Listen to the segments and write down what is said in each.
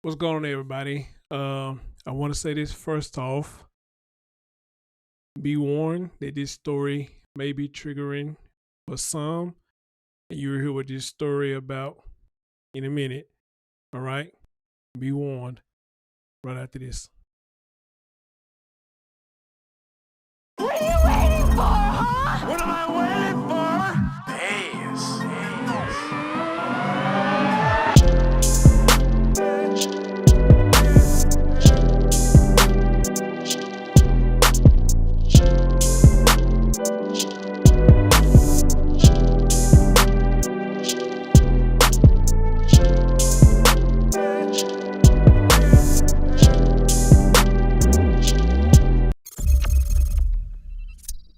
What's going on, everybody? I want to say this first off. Be warned that this story may be triggering for some, and you'll hear what this story about in a minute. All right? Be warned right after this. What are you waiting for, huh? What am I waiting for? Days.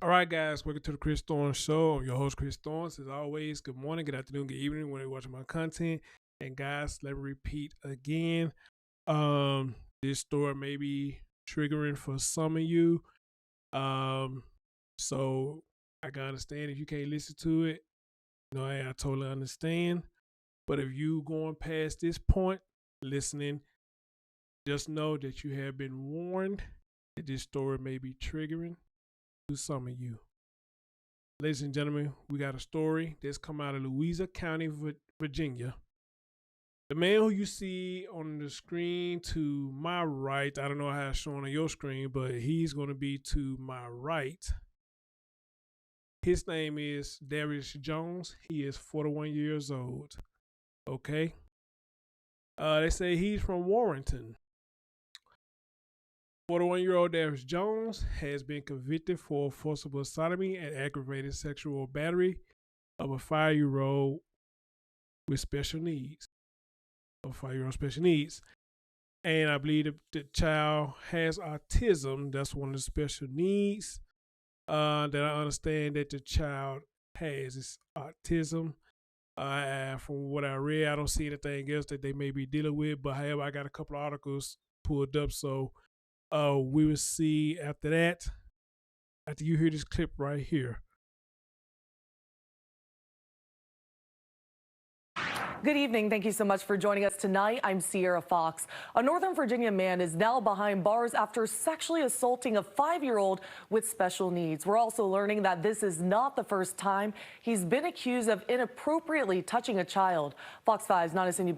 All right, guys, welcome to the Chris Thorne Show. I'm your host, Chris Thorne. As always, good morning, good afternoon, good evening when you're watching my content. And guys, let me repeat again. This story may be triggering for some of you. So I can understand if you can't listen to it. I totally understand. But if you going past this point, listening, just know that you have been warned that this story may be triggering to some of you. Ladies and gentlemen, we got a story that's come out of Louisa County, Virginia. The man who you see on the screen to my right, I don't know how it's shown on your screen, but he's going to be to my right. His name is Darius Jones. He is 41 years old. Okay. They say he's from Warrenton. 41-year-old Darius Jones has been convicted for forcible sodomy and aggravated sexual battery of a 5-year-old with special needs. And I believe the child has autism. That's one of the special needs that I understand that the child has is autism. From what I read, I don't see anything else that they may be dealing with. But however, I got a couple of articles pulled up, so we will see after that, after you hear this clip right here. Good evening. Thank you so much for joining us tonight. I'm Sierra Fox. A Northern Virginia man is now behind bars after sexually assaulting a 5-year-old with special needs. We're also learning that this is not the first time he's been accused of inappropriately touching a child. Fox 5's Nana Cindy.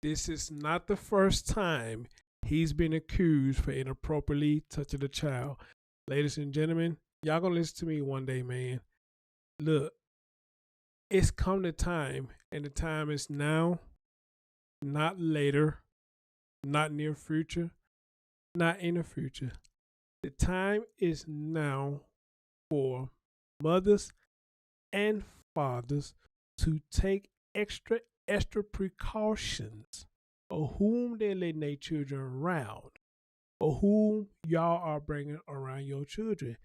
This is not the first time he's been accused for inappropriately touching a child. Ladies and gentlemen, y'all gonna listen to me one day, man. Look, it's come the time, and the time is now, not later, not near future, not in the future. The time is now for mothers and fathers to take extra precautions of whom they're letting their children around, or whom y'all are bringing around your children.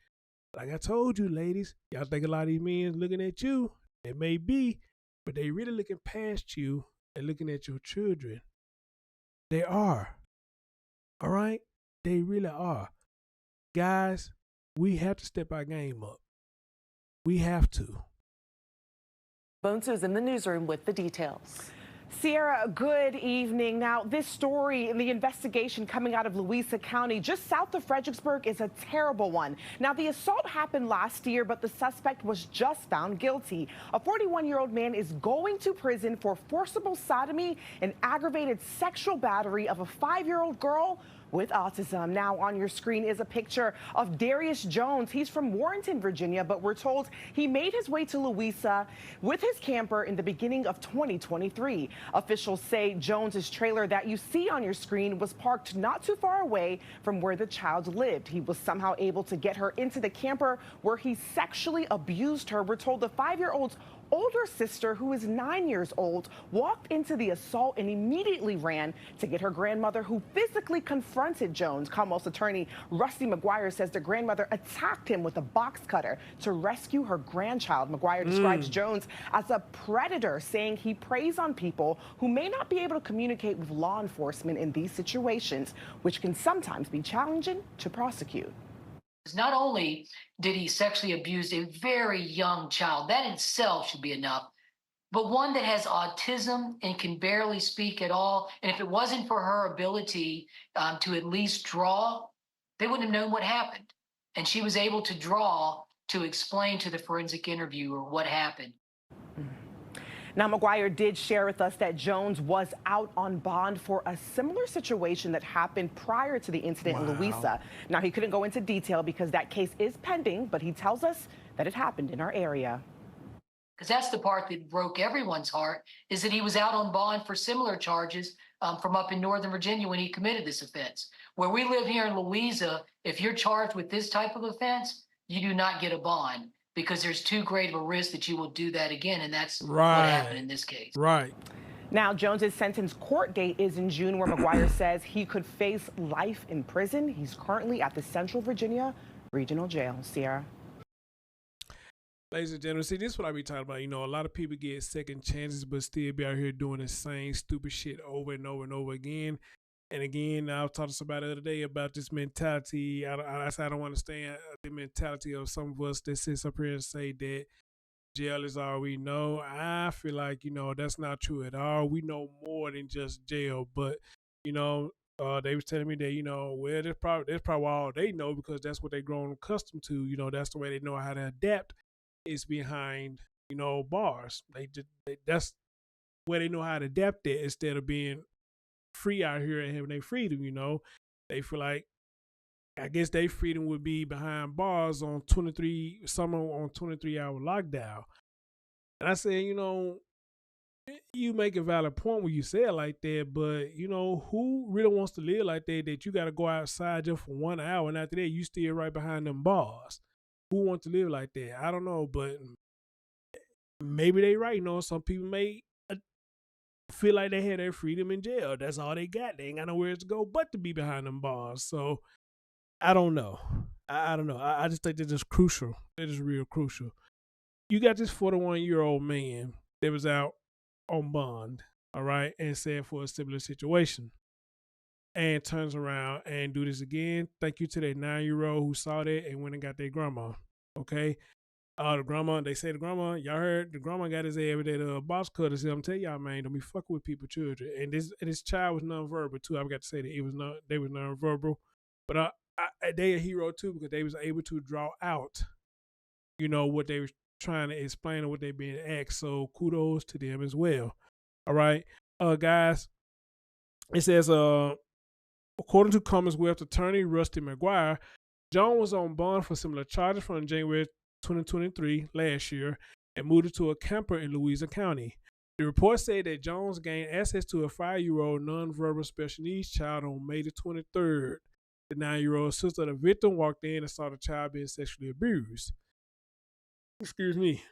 Like I told you, ladies, y'all think a lot of these men looking at you. It may be, but they really looking past you and looking at your children. They are. All right? They really are. Guys, we have to step our game up. We have to. Bones is in the newsroom with the details. Sierra, good evening. Now, this story in the investigation coming out of Louisa County, just south of Fredericksburg, is a terrible one. Now, the assault happened last year, but the suspect was just found guilty. A 41-year-old man is going to prison for forcible sodomy and aggravated sexual battery of a 5-year-old girl with autism. Now on your screen is a picture of Darius Jones. He's from Warrenton, Virginia, but we're told he made his way to Louisa with his camper in the beginning of 2023. Officials say Jones's trailer that you see on your screen was parked not too far away from where the child lived. He was somehow able to get her into the camper where he sexually abused her. We're told the 5-year-old's older sister, who is 9 years old, walked into the assault and immediately ran to get her grandmother, who physically confronted Jones. Commonwealth attorney Rusty McGuire says the grandmother attacked him with a box cutter to rescue her grandchild. McGuire describes Jones as a predator, saying he preys on people who may not be able to communicate with law enforcement in these situations, which can sometimes be challenging to prosecute. Not only did he sexually abuse a very young child, that in itself should be enough but one that has autism and can barely speak at all. And if it wasn't for her ability to at least draw, they wouldn't have known what happened. And she was able to draw to explain to the forensic interviewer what happened. Now, McGuire did share with us that Jones was out on bond for a similar situation that happened prior to the incident in Louisa. Now, he couldn't go into detail because that case is pending, but he tells us that it happened in our area. Because that's the part that broke everyone's heart, is that he was out on bond for similar charges from up in Northern Virginia when he committed this offense. Where we live here in Louisa, if you're charged with this type of offense, you do not get a bond because there's too great of a risk that you will do that again, and that's what happened in this case. Right. Now, Jones's sentence court date is in June, where McGuire says he could face life in prison. He's currently at the Central Virginia Regional Jail. Sierra. Ladies and gentlemen, see, this is what I be talking about. You know, a lot of people get second chances, but still be out here doing the same stupid shit over and over and over again. And again, I was talking to somebody the other day about this mentality. I said I don't understand the mentality of some of us that sits up here and say that jail is all we know. I feel like, you know, that's not true at all. We know more than just jail. But, you know, they was telling me that, you know, well, that's probably all they know because that's what they've grown accustomed to. You know, that's the way they know how to adapt. Is behind, you know, bars. That's where they know how to adapt it instead of being free out here and having their freedom, you know. They feel like, I guess their freedom would be behind bars on 23-hour lockdown. And I said, you know, you make a valid point when you say it like that, but, you know, who really wants to live like that you got to go outside just for 1 hour and after that you still right behind them bars? Who wants to live like that? I don't know, but maybe they right. You know, some people may feel like they had their freedom in jail. That's all they got. They ain't got nowhere to go but to be behind them bars. So I don't know. I don't know. I just think they're just crucial. They're just real crucial. You got this 41-year-old man that was out on bond, all right, and said for a similar situation. And turns around and do this again. Thank you to that 9-year-old who saw that and went and got their grandma. Okay. The grandma, they say the grandma, y'all heard the grandma got his ass with that box cutter. So I'm telling y'all, man, don't be fucking with people's children. And this child was nonverbal too. I forgot to say that they was nonverbal. But they a hero too because they was able to draw out, you know, what they were trying to explain and what they being asked. So kudos to them as well. All right. Guys, it says according to Commonwealth attorney Rusty McGuire, Jones was on bond for similar charges from January 2023 last year and moved to a camper in Louisa County. The report said that Jones gained access to a 5-year-old nonverbal special needs child on May the 23rd. The 9-year-old sister of the victim walked in and saw the child being sexually abused. Excuse me.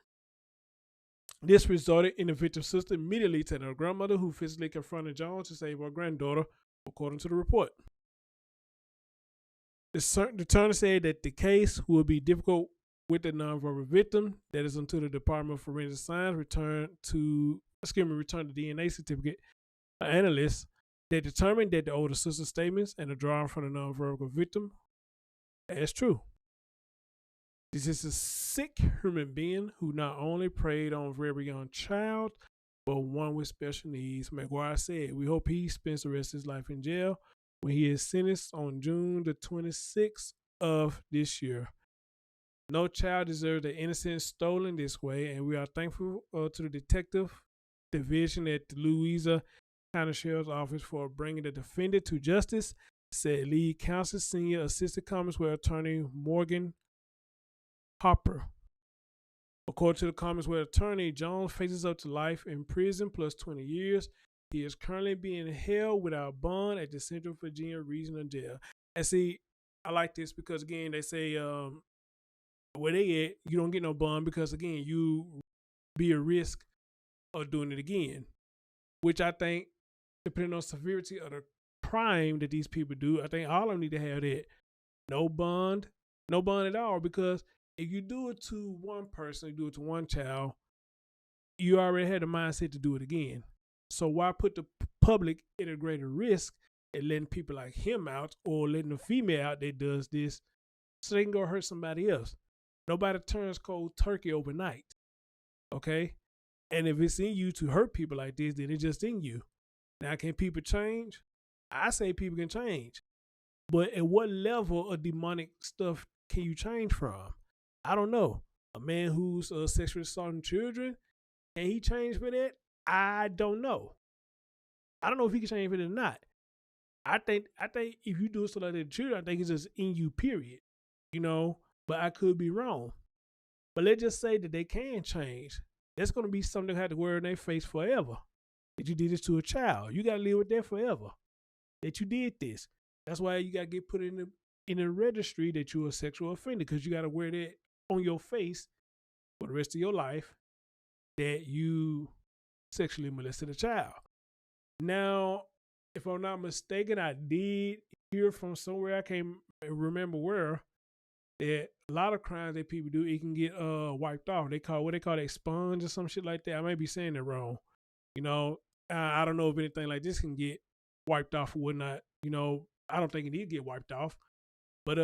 This resulted in the victim's sister immediately telling her grandmother, who physically confronted Jones to save her granddaughter, according to the report. The attorney said that the case will be difficult with the nonverbal victim. That is until the Department of Forensic Science return the DNA certificate analyst that determined that the older sister's statements and the drawing from the nonverbal victim as true. This is a sick human being who not only preyed on a very young child, but one with special needs. McGuire said, we hope he spends the rest of his life in jail when he is sentenced on June the 26th of this year. No child deserves their innocence stolen this way, and we are thankful to the detective division at the Louisa County Sheriff's Office for bringing the defendant to justice, said lead counsel senior assistant Commonwealth attorney Morgan Hopper. According to the Commonwealth attorney, Jones faces up to life in prison plus 20 years. He is currently being held without bond at the Central Virginia Regional Jail. And see, I like this because, again, they say where they at, you don't get no bond because, again, you be a risk of doing it again, which I think, depending on severity of the crime that these people do, I think all of them need to have that. No bond at all, because if you do it to one person, you do it to one child, you already had the mindset to do it again. So why put the public at a greater risk and letting people like him out or letting a female out that does this so they can go hurt somebody else? Nobody turns cold turkey overnight. Okay? And if it's in you to hurt people like this, then it's just in you. Now, can people change? I say people can change. But at what level of demonic stuff can you change from? I don't know. A man who's sexually assaulting children, can he change for that? I don't know. I don't know if he can change for it or not. I think if you do stuff like that to children, I think it's just in you, period. You know, but I could be wrong. But let's just say that they can change. That's going to be something they have to wear in their face forever. That you did this to a child. You got to live with that forever. That you did this. That's why you got to get put in the registry that you're a sexual offender, because you got to wear that on your face for the rest of your life that you sexually molested a child. Now, if I'm not mistaken, I did hear from somewhere, I can't remember where, that a lot of crimes that people do, it can get wiped off. They call that expunge or some shit like that. I might be saying it wrong. You know, I don't know if anything like this can get wiped off or whatnot. You know, I don't think it need to get wiped off. But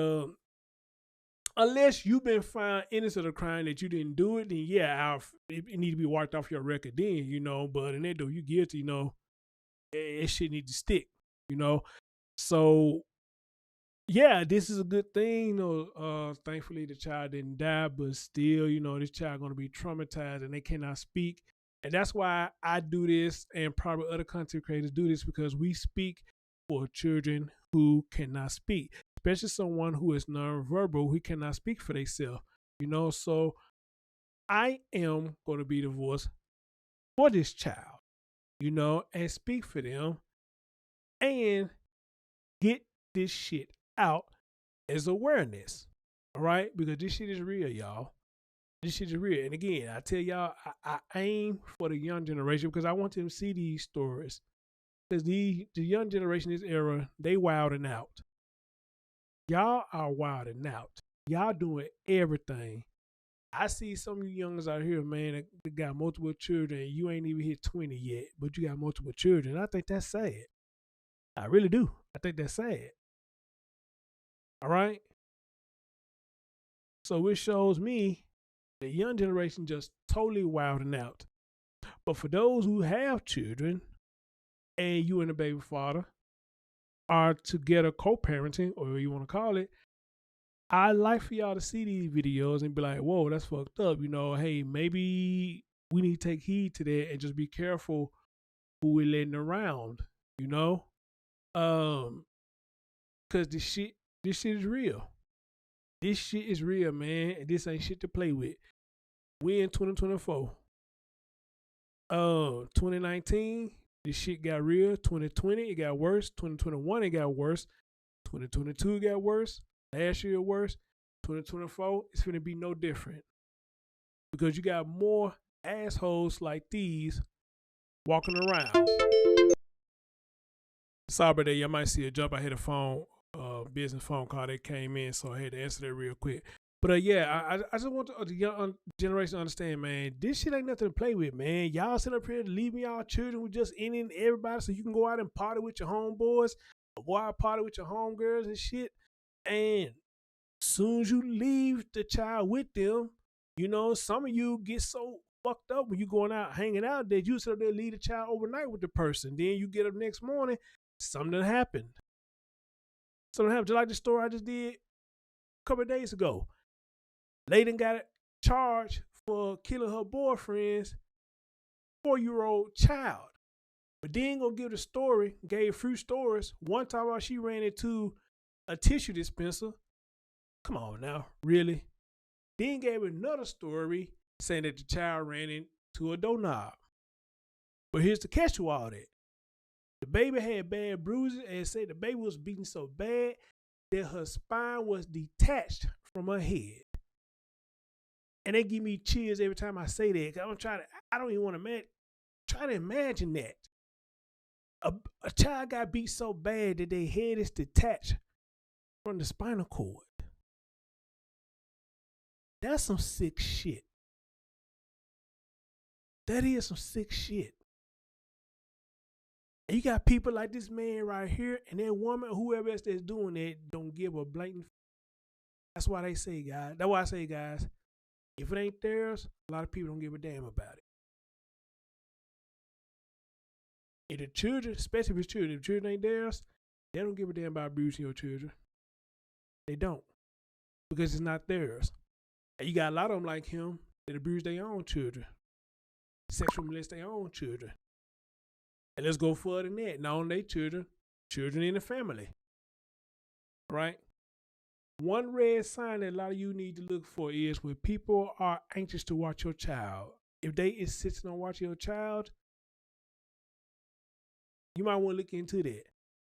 unless you've been found innocent of a crime that you didn't do it, then yeah, it need to be wiped off your record then, you know. But in that though, you guilty, you know, it shit need to stick, you know. So yeah, this is a good thing, you know. Thankfully the child didn't die, but still, you know, this child gonna be traumatized and they cannot speak. And that's why I do this, and probably other content creators do this, because we speak for children who cannot speak, especially someone who is nonverbal, who cannot speak for themselves, you know. So I am going to be the voice for this child, you know, and speak for them and get this shit out as awareness, all right? Because this shit is real, y'all. This shit is real. And again, I tell y'all, I aim for the young generation because I want them to see these stories. Because the young generation, this era, they wilding out. Y'all are wilding out. Y'all doing everything. I see some of you youngers out here, man, that got multiple children, and you ain't even hit 20 yet, but you got multiple children. I think that's sad. I really do. I think that's sad. All right? So it shows me the young generation just totally wilding out. But for those who have children, and you and the baby father are together co-parenting, or whatever you want to call it, I like for y'all to see these videos and be like, whoa, that's fucked up. You know, hey, maybe we need to take heed to that and just be careful who we're letting around, you know? Because this shit is real. This shit is real, man. And this ain't shit to play with. We in 2024. 2019, this shit got real. 2020, it got worse. 2021, it got worse. 2022 got worse. Last year worse. 2024, it's going to be no different. Because you got more assholes like these walking around. Sorry about that. Y'all might see a jump. I hit a phone, business phone call that came in, so I had to answer that real quick. But yeah, I just want the young generation to understand, man, this shit ain't nothing to play with, man. Y'all sit up here leaving y'all children with just any and everybody so you can go out and party with your homeboys, or go out and party with your homegirls and shit. And soon as you leave the child with them, you know, some of you get so fucked up when you going out hanging out that you sit up there leave the child overnight with the person. Then you get up next morning, something happened. Something happened, just like the story I just did a couple of days ago. Lady got charged for killing her boyfriend's 4-year-old child. But then gonna give the story, gave a few stories. One time while she ran into a tissue dispenser. Come on now, really? Then gave another story saying that the child ran into a doorknob. But here's the catch to all that. The baby had bad bruises and said the baby was beaten so bad that her spine was detached from her head. And they give me chills every time I say that. I don't even want to try to imagine that. A child got beat so bad that their head is detached from the spinal cord. That's some sick shit. That is some sick shit. And you got people like this man right here, and that woman, whoever else that's doing that, don't give a blatant. That's why they say, guys. That's why I say, guys, if it ain't theirs, a lot of people don't give a damn about it. If the children, especially if it's children, if the children ain't theirs, they don't give a damn about abusing your children. They don't. Because it's not theirs. And you got a lot of them like him that abuse their own children. Sexually molest their own children. And let's go further than that. Not only their children, children in the family. Right? One red sign that a lot of you need to look for is when people are anxious to watch your child. If they insist on watching your child, you might want to look into that.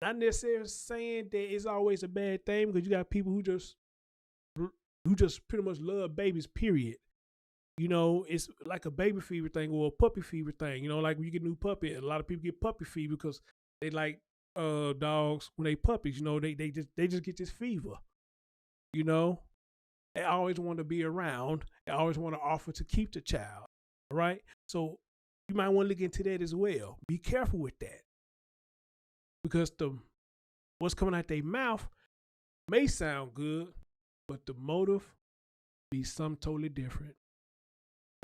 Not necessarily saying that it's always a bad thing, because you got people who just pretty much love babies, period. You know, it's like a baby fever thing or a puppy fever thing. You know, like when you get a new puppy, a lot of people get puppy fever because they like dogs when they puppies. You know, they just get this fever. You know, they always want to be around. They always want to offer to keep the child. All right, so you might want to look into that as well. Be careful with that, because what's coming out their mouth may sound good, but the motive be something totally different.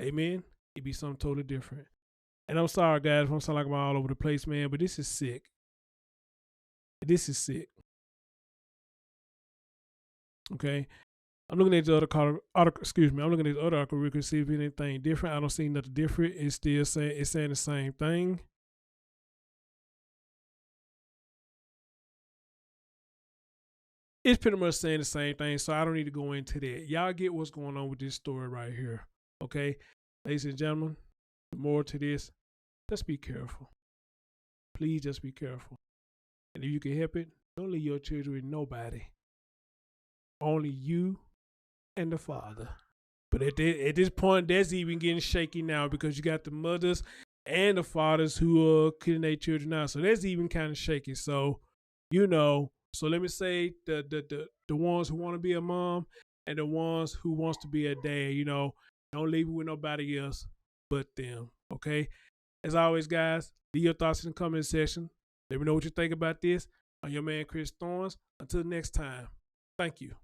Amen. It be something totally different. And I'm sorry, guys, if I'm sound like I'm all over the place, man, but this is sick. This is sick. Okay. I'm looking at the other article. Excuse me. I'm looking at the other article to see if anything different. I don't see nothing different. It's still saying the same thing. It's pretty much saying the same thing, so I don't need to go into that. Y'all get what's going on with this story right here. Okay, ladies and gentlemen, more to this, just be careful. Please just be careful. And if you can help it, don't leave your children with nobody. Only you and the father. But at this point, that's even getting shaky now, because you got the mothers and the fathers who are killing their children now. So that's even kind of shaky. So, you know, so let me say the ones who want to be a mom and the ones who wants to be a dad, you know, don't leave it with nobody else but them. Okay. As always, guys, leave your thoughts in the comment section. Let me know what you think about this. I'm your man, Chris Thorns. Until next time, thank you.